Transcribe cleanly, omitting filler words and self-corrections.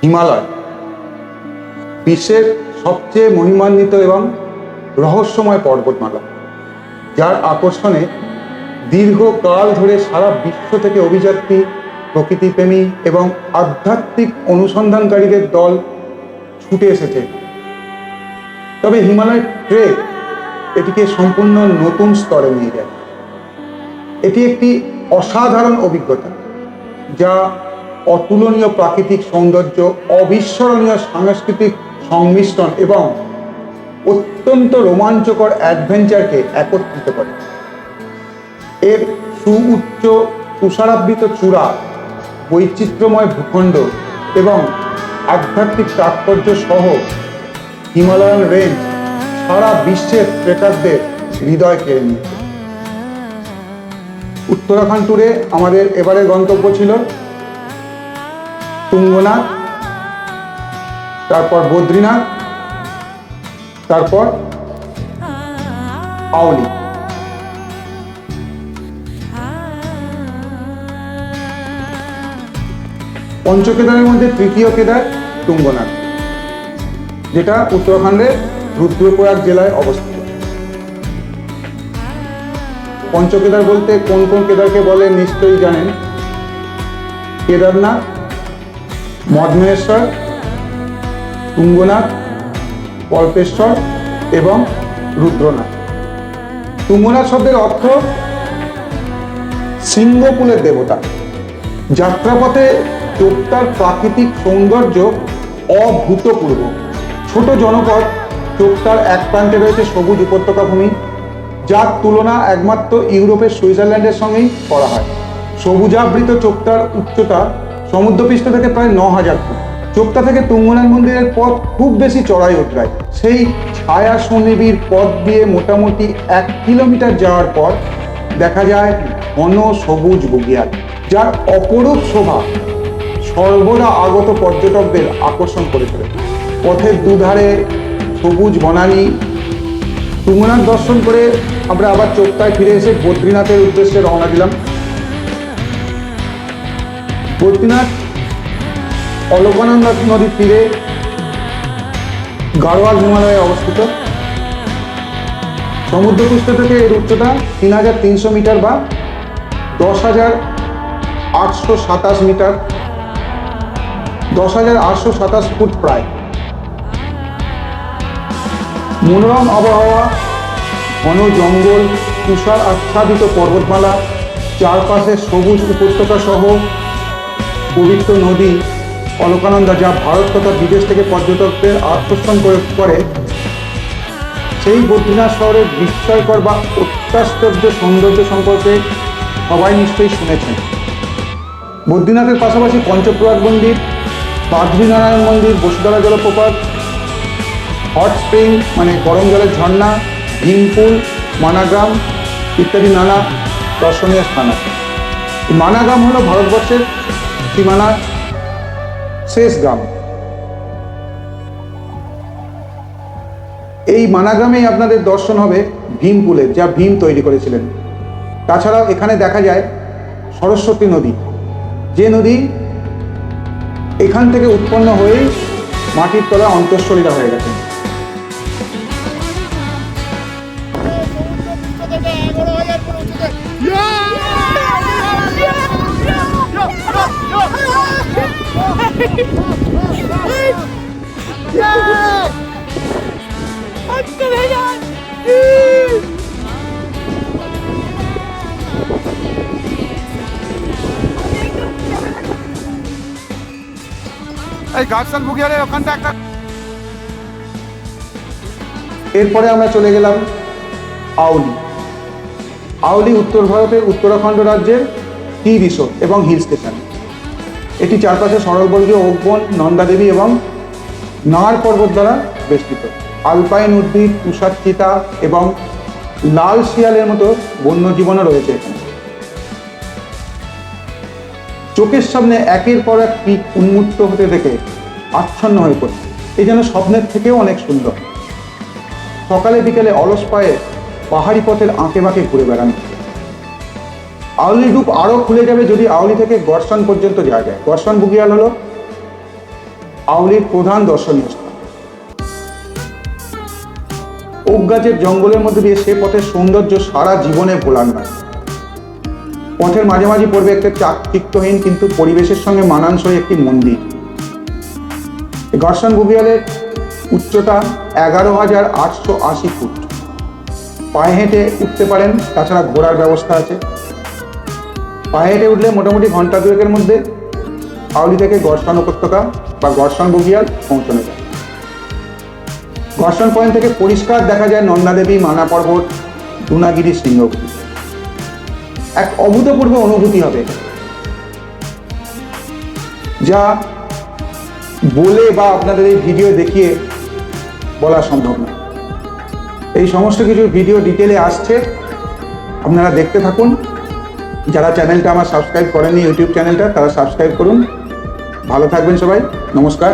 হিমালয় বিশ্বের সবচেয়ে মহিমান্বিত এবং রহস্যময় পর্বতমালা, যার আকর্ষণে দীর্ঘকাল ধরে সারা বিশ্ব থেকে অভিযাত্রী, প্রকৃতিপ্রেমী এবং আধ্যাত্মিক অনুসন্ধানকারীদের দল ছুটে এসেছে। তবে হিমালয় ট্রেক এটিকে সম্পূর্ণ নতুন স্তরে নিয়ে যায়। এটি একটি অসাধারণ অভিজ্ঞতা, যা অতুলনীয় প্রাকৃতিক সৌন্দর্য, অবিস্মরণীয় সাংস্কৃতিক সংমিশ্রণ এবং অত্যন্ত রোমাঞ্চকর অ্যাডভেঞ্চারকে একত্রিত করে। এর সুউচ্চ তুষারাবৃত চূড়া, বৈচিত্র্যময় ভূখণ্ড এবং আধ্যাত্মিক তাৎপর্য সহ হিমালয়ান রেঞ্জ সারা বিশ্বের ট্রেকারদের হৃদয় কেড়ে নিয়েছে। উত্তরাখণ্ড ট্যুরে আমাদের এবারের গন্তব্য ছিল তুঙ্গনাথ, তারপর বদ্রীনাথ, তারপর আওলি। পঞ্চকেদারের মধ্যে তৃতীয় কেদার তুঙ্গনাথ, যেটা উত্তরাখণ্ডের রুদ্রপ্রয়াগ জেলায় অবস্থিত। পঞ্চকেদার বলতে কোন কোন কেদারকে বলে নিশ্চয়ই জানেন। কেদারনাথ, মদমহেশ্বর, তুঙ্গনাথ, কল্পেশ্বর এবং রুদ্রনাথ। তুঙ্গনাথ শব্দের অর্থ সিংহকুলের দেবতা। যাত্রাপথে চোপতার প্রাকৃতিক সৌন্দর্য অভূতপূর্ব। ছোট জনপদ চোপতার এক প্রান্তে রয়েছে সবুজ উপত্যকা ভূমি, যার তুলনা একমাত্র ইউরোপের সুইজারল্যান্ডের সঙ্গেই করা হয়। সবুজাবৃত চোপতার উচ্চতা সমুদ্রপৃষ্ঠ থেকে প্রায় 9000 ফুট। চোপতা থেকে তুঙ্গনাথ মন্দিরের পথ খুব বেশি চড়াই উতরাই। সেই ছায়া সুনিবিড় পথ দিয়ে মোটামুটি 1 কিলোমিটার যাওয়ার পর দেখা যায় ঘন সবুজ বগিয়াল, যার অপরূপ শোভা সর্বদা আগত পর্যটকদের আকর্ষণ করে তোলে। পথের দুধারে সবুজ বনানী। তুঙ্গনাথ দর্শন করে আমরা আবার চোপতায় ফিরে এসে বদ্রীনাথের উদ্দেশ্যে রওনা দিলাম। বদ্রীনাথ অলকানন্দা নদীর তীরে গাড়োয়াল হিমালয়ে অবস্থিত। সমুদ্রপৃষ্ঠ থেকে এর উচ্চতা 3300 মিটার বা 10,827 মিটার, 10,827 ফুট প্রায়। মনোরম আবহাওয়া, ঘন জঙ্গল, তুষার আচ্ছাদিত পর্বতমালা, চারপাশে সবুজ উপত্যকা সহ পবিত্র নদী অলকানন্দা, যা ভারত তথা বিদেশ থেকে পর্যটকদের আকর্ষণ করে। সেই বদ্রীনাথ শহরের বিস্ময়কর বা অত্যাশ্চর্য সৌন্দর্য সম্পর্কে সবাই নিশ্চয়ই শুনেছেন। বদ্রীনাথের পাশাপাশি পঞ্চপ্রয়াগ মন্দির, বাদ্রীনারায়ণ মন্দির, বসুধারা জলপ্রপাত, হট স্প্রিং মানে গরম জলের ঝর্ণা, ভীমপুল, মানাগ্রাম ইত্যাদি নানা দর্শনীয় স্থান আছে। মানাগ্রাম হলো ভারতবর্ষের সীমানার শেষ গ্রাম। এই মানাগ্রামেই আপনাদের দর্শন হবে ভীমপুলের, যা ভীম তৈরি করেছিলেন। তাছাড়াও এখানে দেখা যায় সরস্বতী নদী, যে নদী এখান থেকে উৎপন্ন হয়েই মাটির তলায় অন্তঃসলীলা হয়ে গেছে। এরপরে আমরা চলে গেলাম আওলি। আওলি উত্তর ভারতের উত্তরাখণ্ড রাজ্যের টি রিসোর্ট এবং হিল স্টেশন। এটি চারপাশে সরলবর্গীয় ওক বন, নন্দাদেবী এবং নার পর্বত দ্বারা বেষ্টিত। আলপাইন উদ্ভিদ, তুষার চিতা এবং লাল শিয়ালের মতো বন্যজীবনও রয়েছে এখানে। চোখের সামনে একের পর এক পিক উন্মুক্ত হতে দেখে আচ্ছন্ন হয়ে পড়ে। এই যেন স্বপ্নের থেকেও অনেক সুন্দর। সকালে বিকেলে অলস পায়ে পাহাড়ি পথের আঁকে বাঁকে ঘুরে বেড়ানো। আওলির রূপ আরও খুলে যাবে যদি আওলি থেকে গর্সন পর্যন্ত যাওয়া যায়। গর্সন বুগিয়াল হলো আউলির প্রধান দর্শনীয় স্থান। ওক গাছের জঙ্গলের মধ্যে দিয়ে সে পথের সৌন্দর্য সারা জীবনে ভোলার নয়। পথের মাঝামাঝি পড়বে একটা চাকচিক্যহীন কিন্তু পরিবেশের সঙ্গে মানানসই একটি মন্দির। ঘর্ষণ বুগিয়ালের উচ্চতা 11,880 ফুট। পায়ে হেঁটে উঠতে পারেন, তাছাড়া ঘোড়ার ব্যবস্থা আছে। পায়ে হেঁটে উঠলে মোটামুটি ঘন্টা দুয়েকের মধ্যে আউলি থেকে ঘর্ষণ উপত্যকা বা ঘর্ষণ বুগিয়াল পৌঁছানো যায়। ঘর্ষণ পয়েন্ট থেকে পরিষ্কার দেখা যায় নন্দাদেবী, মানা পর্বত, দুনাগিরি, সিংহগিরি। এক অভূতপূর্ব অনুভূতি হবে, যা বলে বা আপনাদের এই ভিডিও দেখিয়ে বলা সম্ভব না। এই সমস্ত কিছু ভিডিও ডিটেলে আসছে, আপনারা দেখতে থাকুন। যারা চ্যানেলটা আমার সাবস্ক্রাইব করেননি, ইউটিউব চ্যানেলটা, তারা সাবস্ক্রাইব করুন। ভালো থাকবেন সবাই, নমস্কার।